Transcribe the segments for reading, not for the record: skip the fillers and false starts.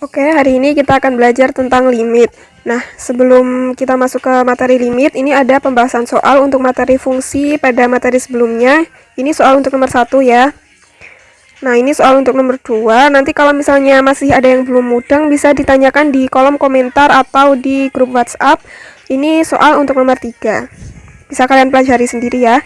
Oke, hari ini kita akan belajar tentang limit. Nah, sebelum kita masuk ke materi limit, ini ada pembahasan soal untuk materi fungsi pada materi sebelumnya. Ini soal untuk nomor 1 ya. Nah, ini soal untuk nomor 2. Nanti kalau misalnya masih ada yang belum mudeng, bisa ditanyakan di kolom komentar atau di grup WhatsApp. Ini soal untuk nomor 3. Bisa kalian pelajari sendiri ya.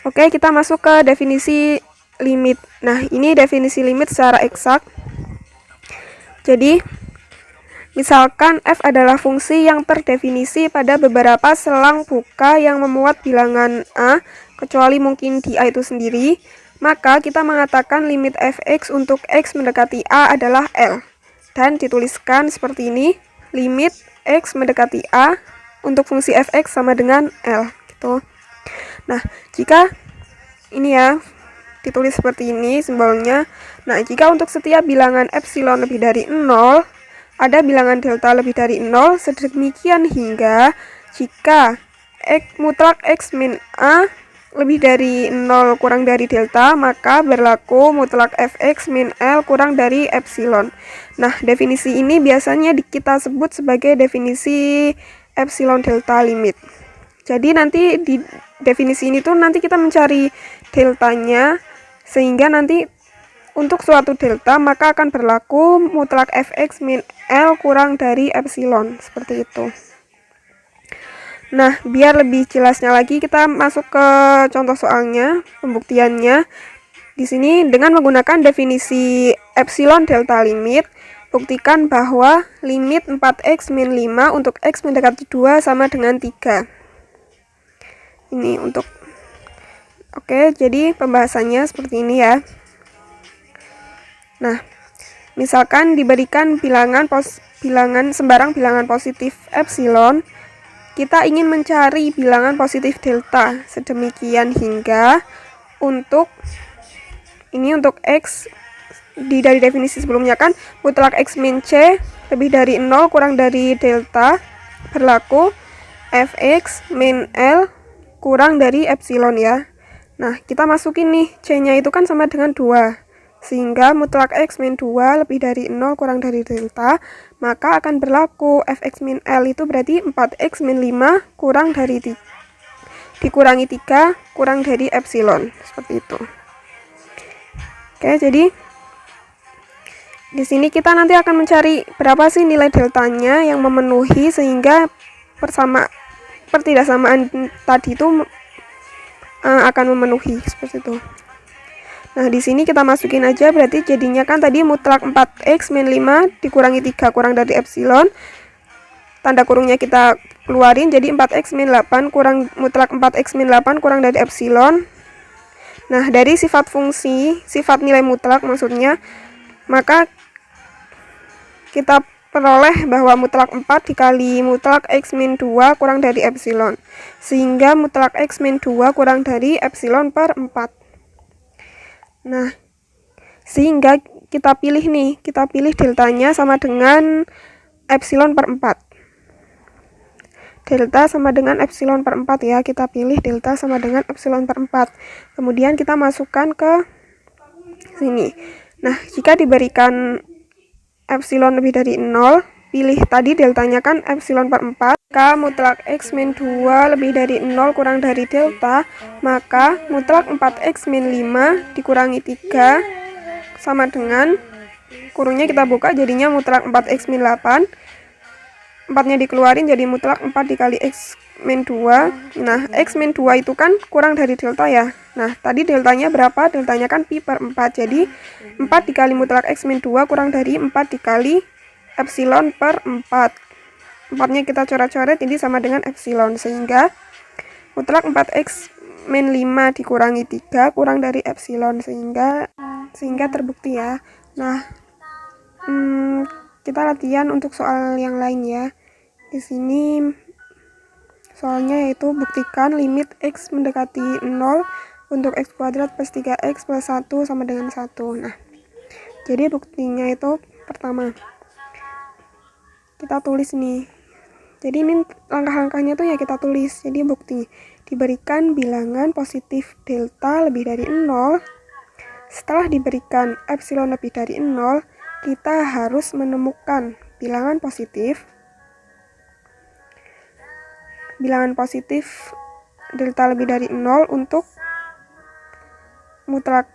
Oke, kita masuk ke definisi limit. Nah, ini definisi limit secara eksak. Jadi, misalkan f adalah fungsi yang terdefinisi pada beberapa selang buka yang memuat bilangan a, kecuali mungkin di a itu sendiri, maka kita mengatakan limit fx untuk x mendekati a adalah L. Dan dituliskan seperti ini, limit x mendekati a untuk fungsi fx sama dengan L. Gitu. Nah, jika ini ya, ditulis seperti ini simbolnya. Nah, jika untuk setiap bilangan epsilon lebih dari 0, ada bilangan delta lebih dari 0, sedemikian hingga jika mutlak x min a lebih dari 0 kurang dari delta, maka berlaku mutlak fx min L kurang dari epsilon. Nah, definisi ini biasanya kita sebut sebagai definisi epsilon delta limit. Jadi nanti di definisi ini tuh nanti kita mencari deltanya, sehingga nanti untuk suatu delta maka akan berlaku mutlak fx min L kurang dari epsilon, seperti itu. Nah, biar lebih jelasnya lagi kita masuk ke contoh soalnya, pembuktiannya. Di sini dengan menggunakan definisi epsilon delta limit, buktikan bahwa limit 4x min 5 untuk x mendekati 2 sama dengan 3. Ini untuk oke, jadi pembahasannya seperti ini ya. Nah, misalkan diberikan sembarang bilangan positif epsilon, kita ingin mencari bilangan positif delta, sedemikian hingga untuk x dari definisi sebelumnya kan mutlak x min c lebih dari 0 kurang dari delta, berlaku fx min L kurang dari epsilon ya. Nah, kita masukin nih, C-nya itu kan sama dengan 2. Sehingga mutlak x min 2 lebih dari 0 kurang dari delta, maka akan berlaku fx min L itu berarti 4x min 5 kurang dari dikurangi 3 kurang dari epsilon. Seperti itu. Oke, jadi di sini kita nanti akan mencari berapa sih nilai deltanya yang memenuhi sehingga pertidaksamaan tadi itu akan memenuhi, seperti itu. Nah, di sini kita masukin aja, berarti jadinya kan tadi mutlak 4x min 5 dikurangi 3 kurang dari epsilon. Tanda kurungnya kita keluarin, jadi 4x min 8 kurang mutlak 4x min 8 kurang dari epsilon. Nah, dari sifat fungsi, sifat nilai mutlak maksudnya, maka kita peroleh bahwa mutlak 4 dikali mutlak x min 2 kurang dari epsilon. Sehingga mutlak x min 2 kurang dari epsilon per 4. Nah, sehingga kita pilih deltanya sama dengan epsilon per 4. Delta sama dengan epsilon per 4 ya, kita pilih delta sama dengan epsilon per 4. Kemudian kita masukkan ke sini. Nah, jika diberikan epsilon lebih dari 0, pilih tadi deltanya kan epsilon per 4, maka mutlak x min 2 lebih dari 0 kurang dari delta, maka mutlak 4x min 5 dikurangi 3 sama dengan, kurungnya kita buka jadinya mutlak 4x min 8, 4-nya dikeluarin jadi mutlak 4 dikali x min 2. Nah, x min 2 itu kan kurang dari delta ya. Nah, tadi deltanya berapa? Deltanya kan pi per 4. Jadi 4 dikali mutlak x min 2 kurang dari 4 dikali epsilon per 4. 4-nya kita coret-coret, jadi sama dengan epsilon. Sehingga mutlak 4x min 5 dikurangi 3 kurang dari epsilon. Sehingga terbukti ya. Nah, kita latihan untuk soal yang lain ya. Di sini soalnya yaitu buktikan limit x mendekati 0 untuk x kuadrat plus 3x plus 1 sama dengan 1. Nah, jadi buktinya itu pertama, kita tulis nih. Jadi ini langkah-langkahnya tuh ya kita tulis. Jadi bukti, diberikan bilangan positif delta lebih dari 0, setelah diberikan epsilon lebih dari 0, kita harus menemukan bilangan positif delta lebih dari 0 untuk mutlak.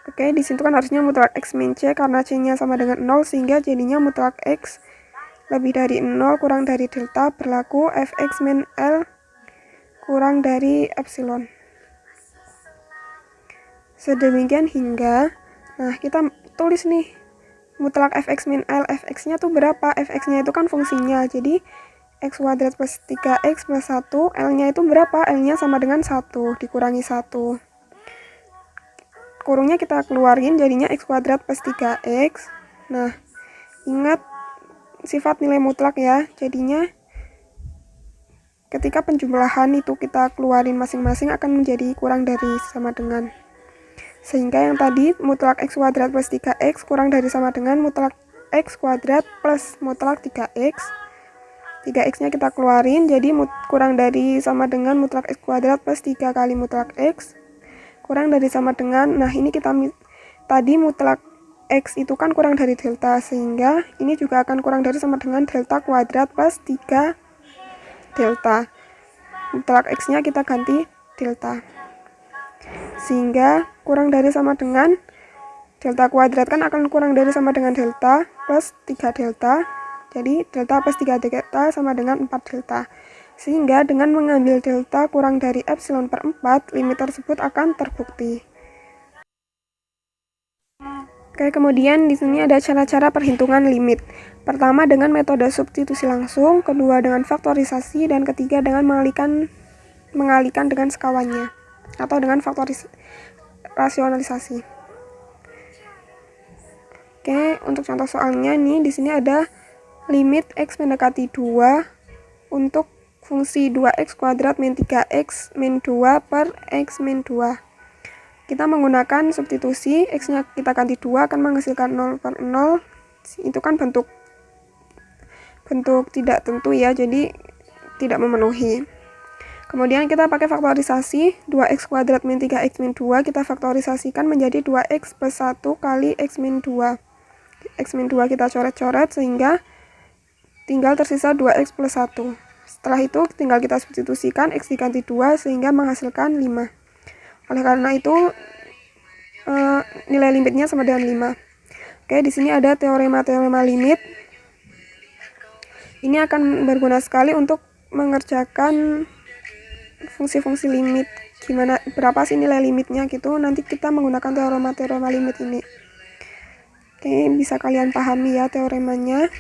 Oke, di situ kan harusnya mutlak X min C karena C-nya sama dengan 0 sehingga jadinya mutlak X lebih dari 0 kurang dari delta berlaku Fx min L kurang dari epsilon. Sedemikian hingga, nah kita tulis nih mutlak Fx min L, Fx-nya tuh berapa? Fx-nya itu kan fungsinya, jadi X kuadrat plus 3X plus 1, L-nya itu berapa? L-nya sama dengan 1 dikurangi 1. Kurungnya kita keluarin jadinya X kuadrat plus 3X. Nah, ingat sifat nilai mutlak ya, jadinya ketika penjumlahan itu kita keluarin masing-masing akan menjadi kurang dari sama dengan. Sehingga yang tadi mutlak X kuadrat plus 3X kurang dari sama dengan mutlak X kuadrat plus mutlak 3X. 3X-nya kita keluarin, jadi kurang dari sama dengan mutlak X kuadrat plus 3 kali mutlak X. Kurang dari sama dengan, nah ini kita tadi mutlak X itu kan kurang dari delta, sehingga ini juga akan kurang dari sama dengan delta kuadrat plus 3 delta. Mutlak X-nya kita ganti delta. Sehingga kurang dari sama dengan delta kuadrat kan akan kurang dari sama dengan delta plus 3 delta. Jadi delta plus 3 delta sama dengan 4 delta. Sehingga dengan mengambil delta kurang dari epsilon per 4, limit tersebut akan terbukti. Oke, kemudian di sini ada cara-cara perhitungan limit. Pertama dengan metode substitusi langsung, kedua dengan faktorisasi, dan ketiga dengan mengalihkan dengan sekawannya atau dengan rasionalisasi. Oke, untuk contoh soalnya nih di sini ada limit X mendekati 2 untuk fungsi 2X kuadrat min 3X min 2 per X min 2. Kita menggunakan substitusi, X-nya kita ganti 2 akan menghasilkan 0 per 0. Itu kan bentuk tidak tentu ya, jadi tidak memenuhi. Kemudian kita pakai faktorisasi, 2X kuadrat min 3X min 2, kita faktorisasikan menjadi 2X plus 1 kali X min 2. X min 2 kita coret-coret sehingga tinggal tersisa 2X plus 1. Setelah itu tinggal kita substitusikan X diganti 2 sehingga menghasilkan 5. Oleh karena itu nilai limitnya sama dengan 5. Oke, di sini ada teorema limit. Ini akan berguna sekali untuk mengerjakan fungsi-fungsi limit. Berapa sih nilai limitnya gitu. Nanti kita menggunakan teorema limit ini. Oke, bisa kalian pahami ya teoremanya.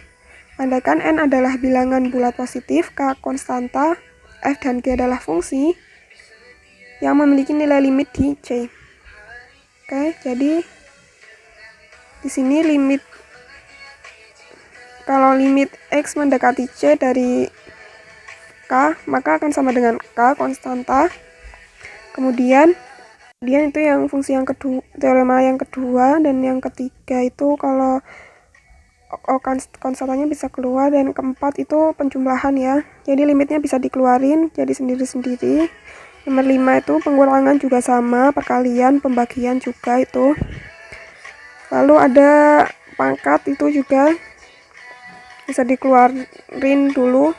Andaikan N adalah bilangan bulat positif, K konstanta, F dan G adalah fungsi yang memiliki nilai limit di C. Oke, jadi di sini kalau limit X mendekati C dari K, maka akan sama dengan K konstanta. Kemudian itu yang fungsi yang kedua, teorema yang kedua, dan yang ketiga itu kalau konstantanya bisa keluar, dan keempat itu penjumlahan ya. Jadi limitnya bisa dikeluarin jadi sendiri-sendiri. Nomor 5 itu pengurangan juga sama, perkalian, pembagian juga itu. Lalu ada pangkat itu juga bisa dikeluarin dulu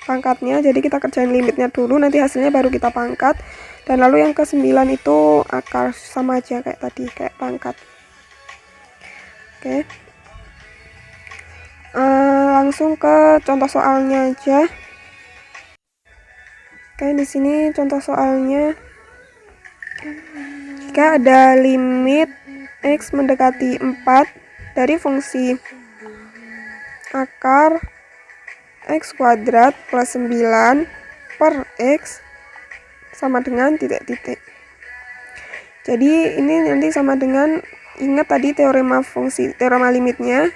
pangkatnya. Jadi kita kerjain limitnya dulu, nanti hasilnya baru kita pangkat. Dan lalu yang ke-9 itu akar, sama aja kayak tadi, kayak pangkat. Oke. Langsung ke contoh soalnya aja. Oke, di sini contoh soalnya. Jika ada limit X mendekati 4 dari fungsi akar X kuadrat plus 9 per X sama dengan titik-titik. Jadi ini nanti sama dengan, ingat tadi teorema limitnya.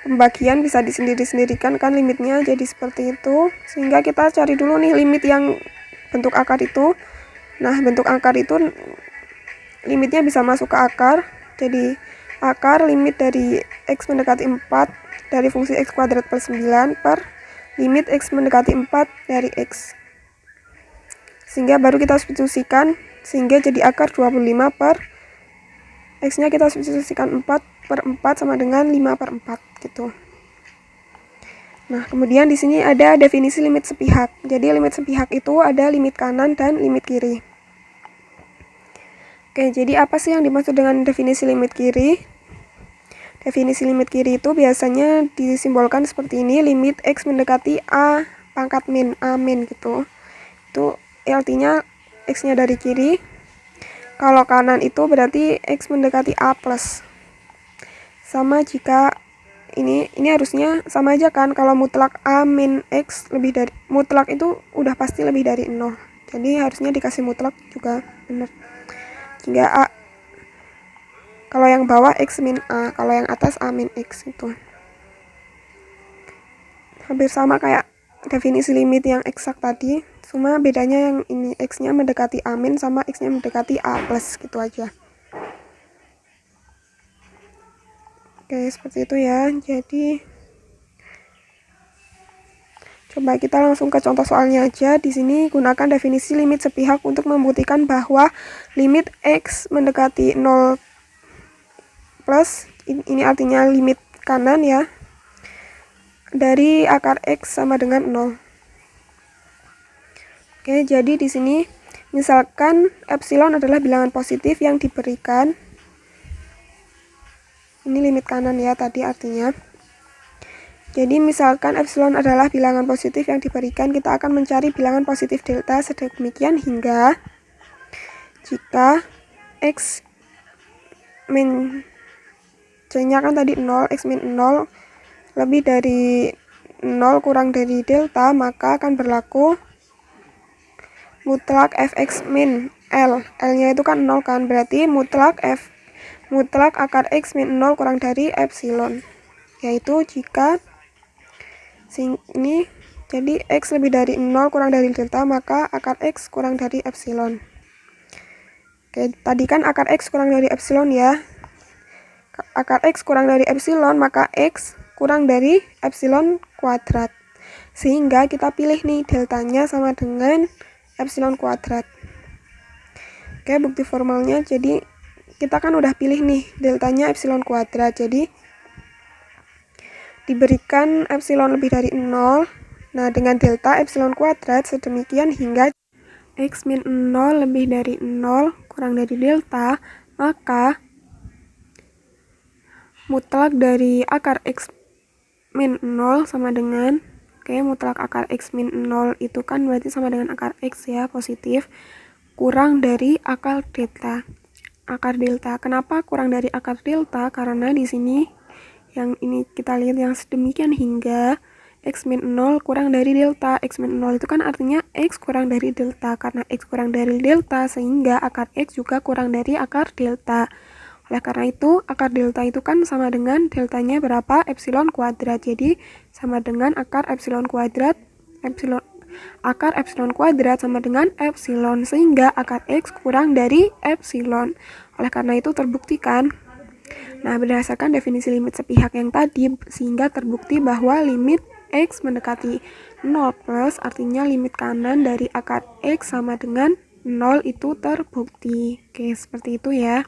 Pembagian bisa disendiri-sendirikan kan limitnya, jadi seperti itu. Sehingga kita cari dulu nih limit yang bentuk akar itu. Nah, bentuk akar itu limitnya bisa masuk ke akar. Jadi akar limit dari X mendekati 4 dari fungsi X kuadrat plus 9 per limit X mendekati 4 dari X. Sehingga baru kita substitusikan, sehingga jadi akar 25 per X-nya kita substitusikan 4/4 sama dengan 5/4 gitu. Nah, kemudian di sini ada definisi limit sepihak. Jadi limit sepihak itu ada limit kanan dan limit kiri. Oke, jadi apa sih yang dimaksud dengan definisi limit kiri? Definisi limit kiri itu biasanya disimbolkan seperti ini, limit X mendekati A pangkat min, A min gitu. Itu artinya X-nya dari kiri. Kalau kanan itu berarti X mendekati A plus. Sama jika ini harusnya sama aja kan, kalau mutlak A min X lebih dari, mutlak itu udah pasti lebih dari 0. Jadi harusnya dikasih mutlak juga benar. Jika A, kalau yang bawah X min A, kalau yang atas A min X itu. Hampir sama kayak definisi limit yang eksak tadi, cuma bedanya yang ini X-nya mendekati A min sama X-nya mendekati A plus gitu aja. Oke, seperti itu ya. Jadi coba kita langsung ke contoh soalnya aja. Di sini gunakan definisi limit sepihak untuk membuktikan bahwa limit X mendekati 0 plus, ini artinya limit kanan ya, dari akar X sama dengan 0. Oke, jadi di sini misalkan epsilon adalah bilangan positif yang diberikan. Ini limit kanan ya tadi artinya. Jadi misalkan epsilon adalah bilangan positif yang diberikan, kita akan mencari bilangan positif delta sedemikian hingga jika X min C-nya kan tadi 0, X min 0 lebih dari 0 kurang dari delta, maka akan berlaku mutlak Fx min L. L-nya itu kan 0 kan, berarti mutlak akar X min 0 kurang dari epsilon, yaitu jika ini jadi X lebih dari 0 kurang dari delta, maka akar X kurang dari epsilon. Oke, tadi kan akar X kurang dari epsilon ya, akar X kurang dari epsilon, maka X kurang dari epsilon kuadrat, sehingga kita pilih nih deltanya sama dengan epsilon kuadrat. Oke, bukti formalnya, jadi kita kan udah pilih nih deltanya epsilon kuadrat, jadi diberikan epsilon lebih dari 0. Nah, dengan delta epsilon kuadrat sedemikian hingga X min 0 lebih dari 0 kurang dari delta, maka mutlak dari akar X min 0 sama dengan, mutlak akar X min 0 itu kan berarti sama dengan akar X ya, positif, kurang dari akar delta. Kenapa kurang dari akar delta? Karena di sini yang ini kita lihat yang sedemikian hingga X min 0 kurang dari delta. X min 0 itu kan artinya X kurang dari delta. Karena X kurang dari delta, sehingga akar X juga kurang dari akar delta. Oleh karena itu, akar delta itu kan sama dengan deltanya berapa? Epsilon kuadrat. Jadi sama dengan akar epsilon kuadrat, akar epsilon kuadrat sama dengan epsilon, sehingga akar X kurang dari epsilon. Oleh karena itu terbuktikan. Nah, berdasarkan definisi limit sepihak yang tadi, sehingga terbukti bahwa limit X mendekati 0 plus, artinya limit kanan dari akar X sama dengan 0 itu terbukti. Oke, seperti itu ya.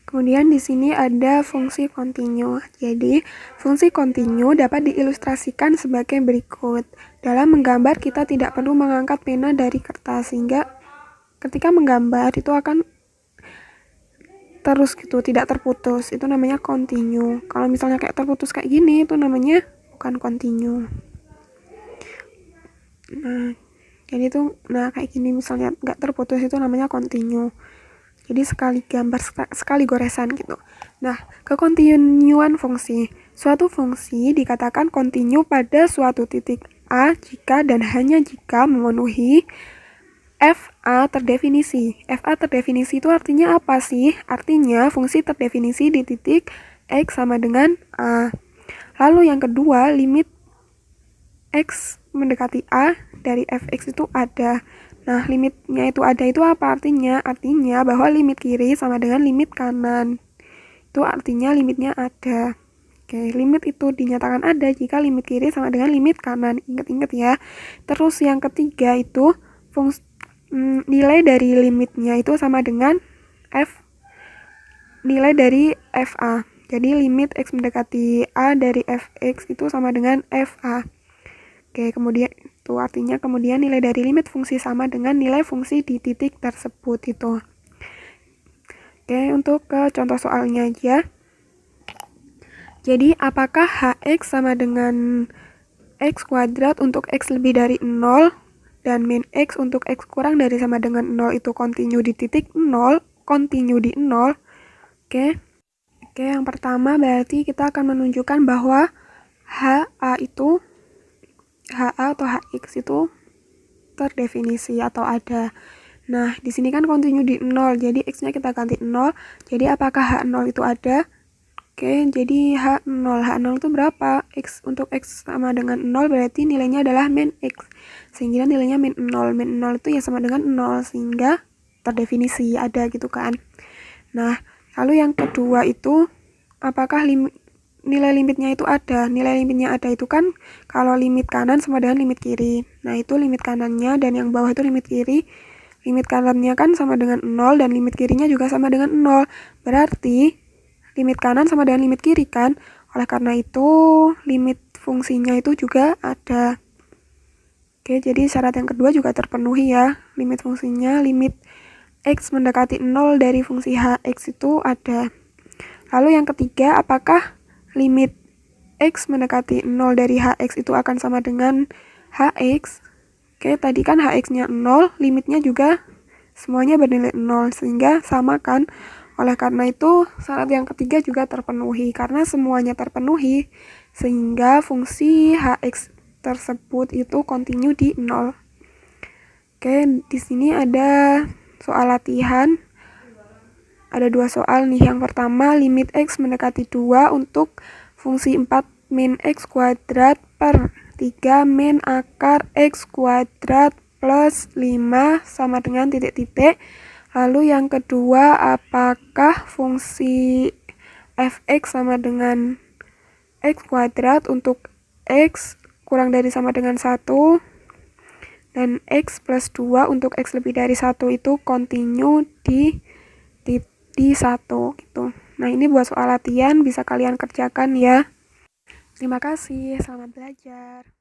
Kemudian di sini ada fungsi kontinu. Jadi, fungsi kontinu dapat diilustrasikan sebagai berikut. Dalam menggambar, kita tidak perlu mengangkat pena dari kertas, sehingga ketika menggambar itu akan terus gitu, tidak terputus. Itu namanya kontinu. Kalau misalnya kayak terputus kayak gini, itu namanya bukan kontinu. Nah, jadi itu, kayak gini misalnya nggak terputus, itu namanya kontinu. Jadi sekali gambar, sekali goresan gitu. Nah, kekontinuan fungsi. Suatu fungsi dikatakan kontinu pada suatu titik A jika dan hanya jika memenuhi FA terdefinisi. FA terdefinisi itu artinya apa sih? Artinya fungsi terdefinisi di titik X sama dengan A. Lalu yang kedua, limit X mendekati A dari Fx itu ada. Nah, limitnya itu ada itu apa artinya? Artinya bahwa limit kiri sama dengan limit kanan. Itu artinya limitnya ada. Oke, limit itu dinyatakan ada jika limit kiri sama dengan limit kanan. Ingat-ingat ya. Terus yang ketiga itu nilai dari limitnya itu sama dengan F nilai dari FA. Jadi limit X mendekati A dari Fx itu sama dengan FA. Oke, kemudian itu artinya kemudian nilai dari limit fungsi sama dengan nilai fungsi di titik tersebut itu. Oke, untuk ke contoh soalnya aja. Jadi, apakah Hx sama dengan X kuadrat untuk X lebih dari 0 dan min X untuk X kurang dari sama dengan 0 itu kontinu di titik 0, kontinu di 0. Oke, yang pertama berarti kita akan menunjukkan bahwa HA atau HX itu terdefinisi atau ada. Nah, di sini kan kontinu di 0, jadi X-nya kita ganti 0. Jadi apakah H0 itu ada? Oke, jadi H0 itu berapa? X untuk X sama dengan 0 berarti nilainya adalah min X. Sehingga nilainya min 0. Min 0 itu ya sama dengan 0, sehingga terdefinisi ada gitu kan. Nah, lalu yang kedua itu apakah nilai limitnya itu ada? Nilai limitnya ada itu kan kalau limit kanan sama dengan limit kiri. Nah, itu limit kanannya dan yang bawah itu limit kiri. Limit kanannya kan sama dengan 0 dan limit kirinya juga sama dengan 0. Berarti limit kanan sama dengan limit kiri kan? Oleh karena itu limit fungsinya itu juga ada. Oke, jadi syarat yang kedua juga terpenuhi ya. Limit fungsinya, limit X mendekati 0 dari fungsi Hx itu ada. Lalu yang ketiga, apakah limit X mendekati 0 dari Hx itu akan sama dengan Hx? Oke, tadi kan Hx-nya 0, limitnya juga semuanya bernilai 0, sehingga sama kan? Oleh karena itu, syarat yang ketiga juga terpenuhi. Karena semuanya terpenuhi, sehingga fungsi Hx tersebut itu kontinu di 0. Oke, di sini ada soal latihan. Ada 2 soal nih. Yang pertama, limit X mendekati 2 untuk fungsi 4 min X kuadrat per 3 min akar X kuadrat plus 5 sama dengan titik-titik. Lalu yang kedua, apakah fungsi fx sama dengan X kuadrat untuk X kurang dari sama dengan 1 dan X plus 2 untuk X lebih dari 1 itu kontinu di 1 gitu. Nah, ini buat soal latihan bisa kalian kerjakan ya. Terima kasih, selamat belajar.